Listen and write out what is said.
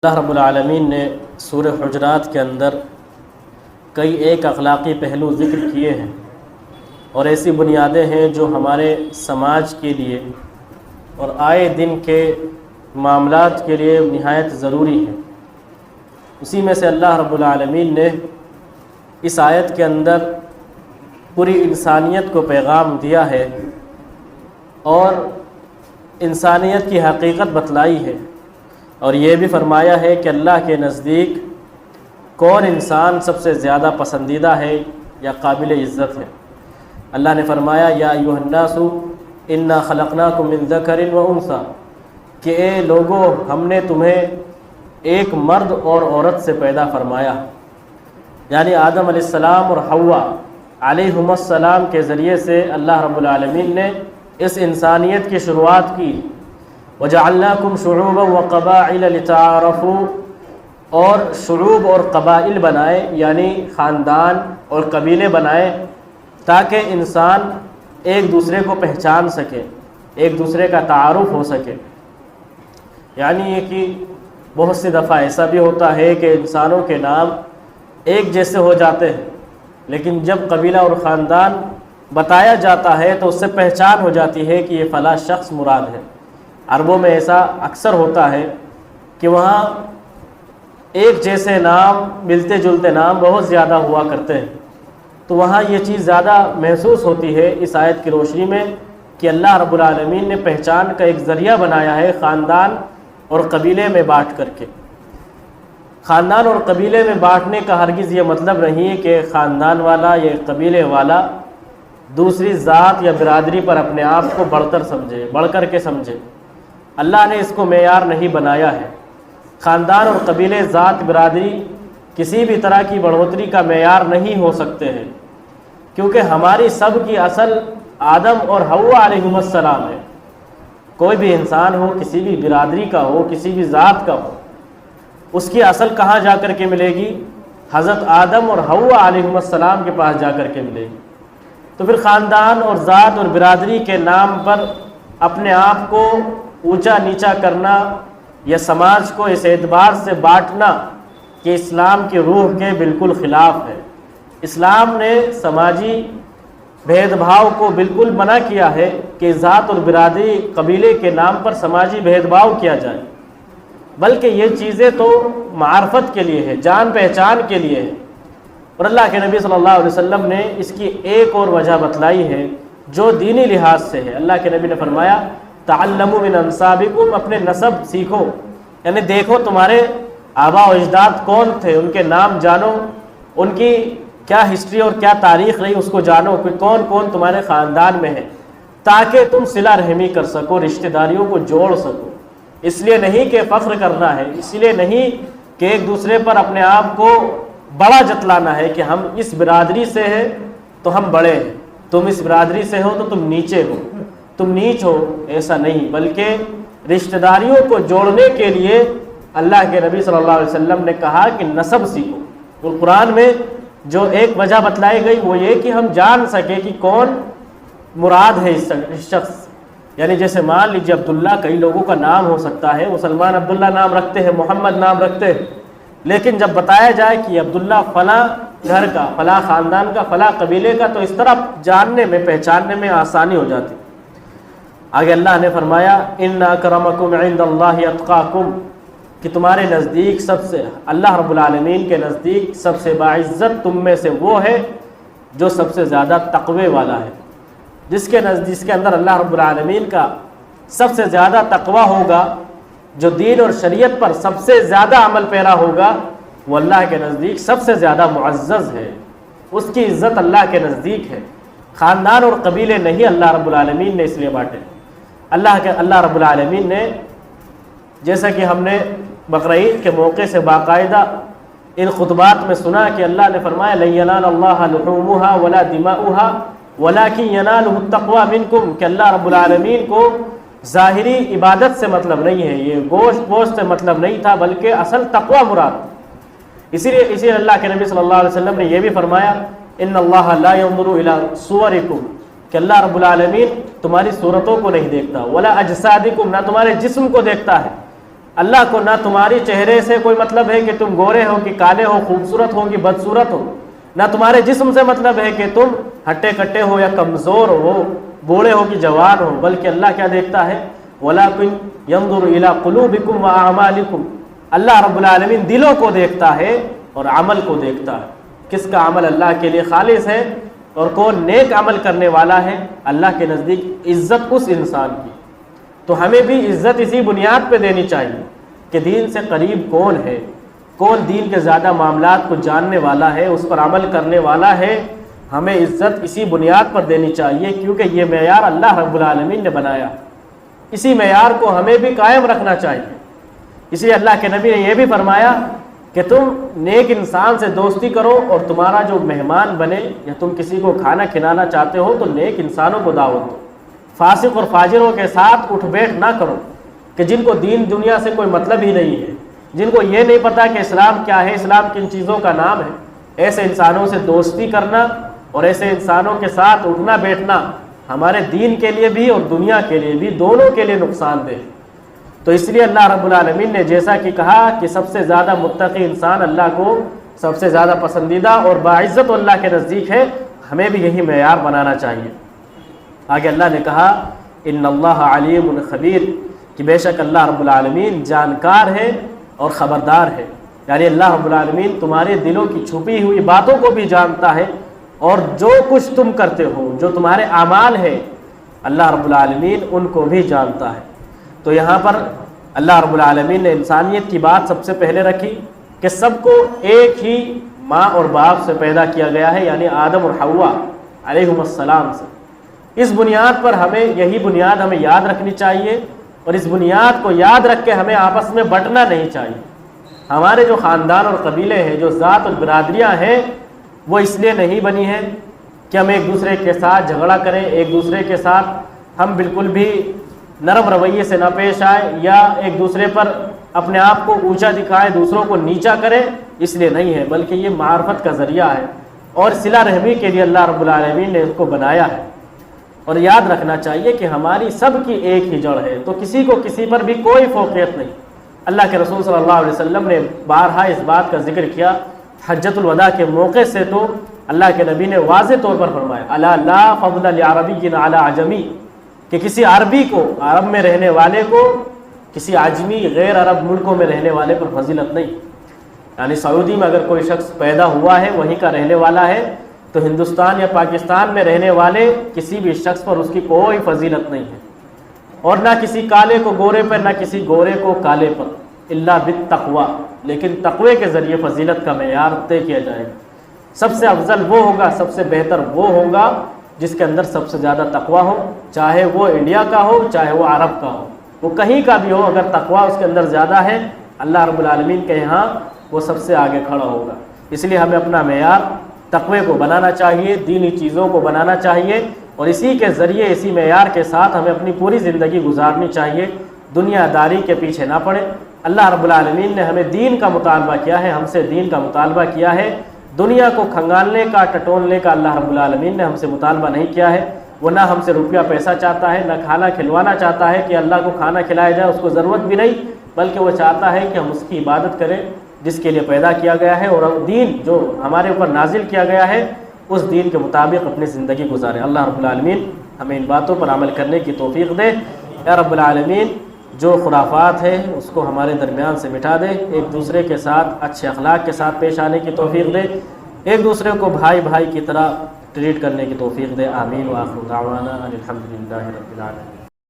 اللہ رب العالمین نے سورہ حجرات کے اندر کئی ایک اخلاقی پہلو ذکر کیے ہیں اور ایسی بنیادیں ہیں جو ہمارے سماج کے لیے اور آئے دن کے معاملات کے لیے نہایت ضروری ہیں۔ اسی میں سے اللہ رب العالمین نے اس آیت کے اندر پوری انسانیت کو پیغام دیا ہے اور انسانیت کی حقیقت بتلائی ہے، اور یہ بھی فرمایا ہے کہ اللہ کے نزدیک کون انسان سب سے زیادہ پسندیدہ ہے یا قابل عزت ہے۔ اللہ نے فرمایا یا ایھا الناس انا خلقناکم من ذکر و انثی، کہ اے لوگو ہم نے تمہیں ایک مرد اور عورت سے پیدا فرمایا، یعنی آدم علیہ السلام اور حوا علیہم السلام کے ذریعے سے اللہ رب العالمین نے اس انسانیت کی شروعات کی۔ وَجَعَلْنَاكُمْ شُعُوبًا وَقَبَائِلَ لِتَعَارَفُوا، اور شعوب اور قبائل بنائے یعنی خاندان اور قبیلے بنائے تاکہ انسان ایک دوسرے کو پہچان سکے، ایک دوسرے کا تعارف ہو سکے۔ یعنی یہ کہ بہت سی دفعہ ایسا بھی ہوتا ہے کہ انسانوں کے نام ایک جیسے ہو جاتے ہیں، لیکن جب قبیلہ اور خاندان بتایا جاتا ہے تو اس سے پہچان ہو جاتی ہے کہ یہ فلاں شخص مراد ہے۔ عربوں میں ایسا اکثر ہوتا ہے کہ وہاں ایک جیسے نام، ملتے جلتے نام بہت زیادہ ہوا کرتے ہیں، تو وہاں یہ چیز زیادہ محسوس ہوتی ہے اس آیت کی روشنی میں کہ اللہ رب العالمین نے پہچان کا ایک ذریعہ بنایا ہے خاندان اور قبیلے میں بانٹ کر کے۔ خاندان اور قبیلے میں بانٹنے کا ہرگز یہ مطلب نہیں کہ خاندان والا یا قبیلے والا دوسری ذات یا برادری پر اپنے آپ کو بڑھ کر کے سمجھے۔ اللہ نے اس کو معیار نہیں بنایا ہے۔ خاندان اور قبیلے، ذات، برادری کسی بھی طرح کی بڑھوتری کا معیار نہیں ہو سکتے ہیں، کیونکہ ہماری سب کی اصل آدم اور حوا علیہم السلام ہے۔ کوئی بھی انسان ہو، کسی بھی برادری کا ہو، کسی بھی ذات کا ہو، اس کی اصل کہاں جا کر کے ملے گی؟ حضرت آدم اور حوا علیہم السلام کے پاس جا کر کے ملے گی۔ تو پھر خاندان اور ذات اور برادری کے نام پر اپنے آپ کو اونچا نیچا کرنا یا سماج کو اس اعتبار سے بانٹنا کہ اسلام کی روح کے بالکل خلاف ہے۔ اسلام نے سماجی بھید بھاؤ کو بالکل منع کیا ہے کہ ذات اور برادری، قبیلے کے نام پر سماجی بھید بھاؤ کیا جائے، بلکہ یہ چیزیں تو معرفت کے لیے ہے، جان پہچان کے لیے ہے۔ اور اللہ کے نبی صلی اللہ علیہ وسلم نے اس کی ایک اور وجہ بتلائی ہے جو دینی لحاظ سے ہے۔ اللہ کے نبی نے فرمایا تعلموا من انسابکم، اپنے نسب سیکھو، یعنی دیکھو تمہارے آبا و اجداد کون تھے، ان کے نام جانو، ان کی کیا ہسٹری اور کیا تاریخ رہی اس کو جانو کہ کون کون تمہارے خاندان میں ہے، تاکہ تم صلہ رحمی کر سکو، رشتہ داریوں کو جوڑ سکو۔ اس لیے نہیں کہ فخر کرنا ہے، اس لیے نہیں کہ ایک دوسرے پر اپنے آپ کو بڑا جتلانا ہے کہ ہم اس برادری سے ہیں تو ہم بڑے ہیں، تم اس برادری سے ہو تو تم نیچے ہو، تم نیچ ہو، ایسا نہیں، بلکہ رشتہ داریوں کو جوڑنے کے لیے اللہ کے نبی صلی اللہ علیہ وسلم نے کہا کہ نسب سیکھو۔ تو قرآن میں جو ایک وجہ بتلائی گئی وہ یہ کہ ہم جان سکیں کہ کون مراد ہے اس شخص، یعنی جیسے مان لیجیے عبداللہ، کئی لوگوں کا نام ہو سکتا ہے، مسلمان عبداللہ نام رکھتے ہیں، محمد نام رکھتے ہیں، لیکن جب بتایا جائے کہ عبداللہ فلاں گھر کا، فلاں خاندان کا، فلاں قبیلے کا، تو اس طرح جاننے میں، پہچاننے میں آسانی ہو جاتی۔ آگے اللہ نے فرمایا ان اکرمکم عند اللہ اتقاکم، کہ تمہارے نزدیک سب سے، اللہ رب العالمین کے نزدیک سب سے باعزت تم میں سے وہ ہے جو سب سے زیادہ تقوی والا ہے۔ جس کے اندر اللہ رب العالمین کا سب سے زیادہ تقوی ہوگا، جو دین اور شریعت پر سب سے زیادہ عمل پیرا ہوگا، وہ اللہ کے نزدیک سب سے زیادہ معزز ہے، اس کی عزت اللہ کے نزدیک ہے۔ خاندان اور قبیلے نہیں اللہ رب العالمین نے اس لیے بانٹے۔ اللہ رب العالمین نے، جیسا کہ ہم نے بقرعید کے موقع سے باقاعدہ ان خطبات میں سنا کہ اللہ نے فرمایا لن ینال اللہ لحومها ولا دماؤها ولکن ینالہ التقوی منکم، کہ اللہ رب العالمین کو ظاہری عبادت سے مطلب نہیں ہے، یہ گوشت پوشت سے مطلب نہیں تھا، بلکہ اصل تقوی مراد۔ اسی لیے اللہ کے نبی صلی اللہ علیہ وسلم نے یہ بھی فرمایا ان اللہ لا ينظر الى صورکم، کہ اللہ رب العالمین تمہاری صورتوں کو نہیں دیکھتا، ولا اجسادکم، نہ تمہارے جسم کو دیکھتا ہے، اللہ کو نہ تمہاری چہرے سے کوئی مطلب ہے کہ تم گورے ہو کہ کالے ہو، خوبصورت ہو کہ بدصورت ہو، نہ تمہارے جسم سے مطلب ہے کہ تم ہٹے کٹے ہو یا کمزور ہو، بوڑھے ہو کہ جوان ہو، بلکہ اللہ کیا دیکھتا ہے؟ وَلَٰكِن يَنظُرُ إِلَىٰ قُلُوبِكُمْ وَأَعْمَالِكُمْ، اللہ رب العالمین دلوں کو دیکھتا ہے اور عمل کو دیکھتا ہے، کس کا عمل اللہ کے لیے خالص ہے اور کون نیک عمل کرنے والا ہے۔ اللہ کے نزدیک عزت اس انسان کی، تو ہمیں بھی عزت اسی بنیاد پہ دینی چاہیے کہ دین سے قریب کون ہے، کون دین کے زیادہ معاملات کو جاننے والا ہے، اس پر عمل کرنے والا ہے۔ ہمیں عزت اسی بنیاد پر دینی چاہیے، کیونکہ یہ معیار اللہ رب العالمین نے بنایا، اسی معیار کو ہمیں بھی قائم رکھنا چاہیے۔ اس لیے اللہ کے نبی نے یہ بھی فرمایا کہ تم نیک انسان سے دوستی کرو، اور تمہارا جو مہمان بنے یا تم کسی کو کھانا کھلانا چاہتے ہو تو نیک انسانوں کو دعوت دو، فاسق اور فاجروں کے ساتھ اٹھ بیٹھ نہ کرو، کہ جن کو دین دنیا سے کوئی مطلب ہی نہیں ہے، جن کو یہ نہیں پتا کہ اسلام کیا ہے، اسلام کن چیزوں کا نام ہے۔ ایسے انسانوں سے دوستی کرنا اور ایسے انسانوں کے ساتھ اٹھنا بیٹھنا ہمارے دین کے لیے بھی اور دنیا کے لیے بھی، دونوں کے لیے نقصان دہ۔ تو اس لیے اللہ رب العالمین نے جیسا کہ کہا کہ سب سے زیادہ متقی انسان اللہ کو سب سے زیادہ پسندیدہ اور باعزت اللہ کے نزدیک ہے، ہمیں بھی یہی معیار بنانا چاہیے۔ آگے اللہ نے کہا ان اللہ علیم خبیر، کہ بے شک اللہ رب العالمین جانکار ہے اور خبردار ہے، یعنی اللہ رب العالمین تمہارے دلوں کی چھپی ہوئی باتوں کو بھی جانتا ہے، اور جو کچھ تم کرتے ہو، جو تمہارے اعمال ہیں، اللہ رب العالمین ان کو بھی جانتا ہے۔ تو یہاں پر اللہ رب العالمین نے انسانیت کی بات سب سے پہلے رکھی کہ سب کو ایک ہی ماں اور باپ سے پیدا کیا گیا ہے، یعنی آدم اور حوا علیہم السلام سے۔ اس بنیاد پر ہمیں یہی بنیاد ہمیں یاد رکھنی چاہیے، اور اس بنیاد کو یاد رکھ کے ہمیں آپس میں بٹنا نہیں چاہیے۔ ہمارے جو خاندان اور قبیلے ہیں، جو ذات اور برادریاں ہیں، وہ اس لیے نہیں بنی ہیں کہ ہم ایک دوسرے کے ساتھ جھگڑا کریں، ایک دوسرے کے ساتھ ہم بالکل بھی نرم رویے سے نہ پیش آئے، یا ایک دوسرے پر اپنے آپ کو اونچا دکھائے، دوسروں کو نیچا کرے، اس لیے نہیں ہے، بلکہ یہ معرفت کا ذریعہ ہے، اور صلہ رحمی کے لیے اللہ رب العالمین نے اس کو بنایا ہے۔ اور یاد رکھنا چاہیے کہ ہماری سب کی ایک ہی جڑ ہے، تو کسی کو کسی پر بھی کوئی فوقیت نہیں۔ اللہ کے رسول صلی اللہ علیہ وسلم نے بارہا اس بات کا ذکر کیا، حجۃ الوداع کے موقع سے تو اللہ کے نبی نے واضح طور پر فرمایا الا لا فضل لعربی علی عجمی، کہ کسی عربی کو، عرب میں رہنے والے کو، کسی عجمی غیر عرب ملکوں میں رہنے والے پر فضیلت نہیں۔ یعنی سعودی میں اگر کوئی شخص پیدا ہوا ہے، وہیں کا رہنے والا ہے، تو ہندوستان یا پاکستان میں رہنے والے کسی بھی شخص پر اس کی کوئی فضیلت نہیں ہے، اور نہ کسی کالے کو گورے پر، نہ کسی گورے کو کالے پر، الا بالتقوی، لیکن تقوی کے ذریعے فضیلت کا معیار طے کیا جائے گا۔ سب سے افضل وہ ہوگا، سب سے بہتر وہ ہوگا جس کے اندر سب سے زیادہ تقوی ہو، چاہے وہ انڈیا کا ہو، چاہے وہ عرب کا ہو، وہ کہیں کا بھی ہو، اگر تقوی اس کے اندر زیادہ ہے، اللہ رب العالمین کے یہاں وہ سب سے آگے کھڑا ہوگا۔ اس لیے ہمیں اپنا معیار تقوی کو بنانا چاہیے، دینی چیزوں کو بنانا چاہیے، اور اسی کے ذریعے، اسی معیار کے ساتھ ہمیں اپنی پوری زندگی گزارنی چاہیے، دنیا داری کے پیچھے نہ پڑے۔ اللہ رب العالمین نے ہمیں دین کا مطالبہ کیا ہے، ہم سے دین کا مطالبہ کیا ہے، دنیا کو کھنگالنے کا، ٹٹولنے کا اللہ رب العالمین نے ہم سے مطالبہ نہیں کیا ہے۔ وہ نہ ہم سے روپیہ پیسہ چاہتا ہے، نہ کھانا کھلوانا چاہتا ہے کہ اللہ کو کھانا کھلایا جائے، اس کو ضرورت بھی نہیں، بلکہ وہ چاہتا ہے کہ ہم اس کی عبادت کریں جس کے لیے پیدا کیا گیا ہے، اور دین جو ہمارے اوپر نازل کیا گیا ہے اس دین کے مطابق اپنی زندگی گزاریں۔ اللہ رب العالمین ہمیں ان باتوں پر عمل کرنے کی توفیق دے۔ یا رب العالمین جو خرافات ہے اس کو ہمارے درمیان سے مٹا دے، ایک دوسرے کے ساتھ اچھے اخلاق کے ساتھ پیش آنے کی توفیق دے، ایک دوسرے کو بھائی بھائی کی طرح ٹریٹ کرنے کی توفیق دے۔ آمین۔ وآخر دعوانا ان الحمد للہ رب العالمین۔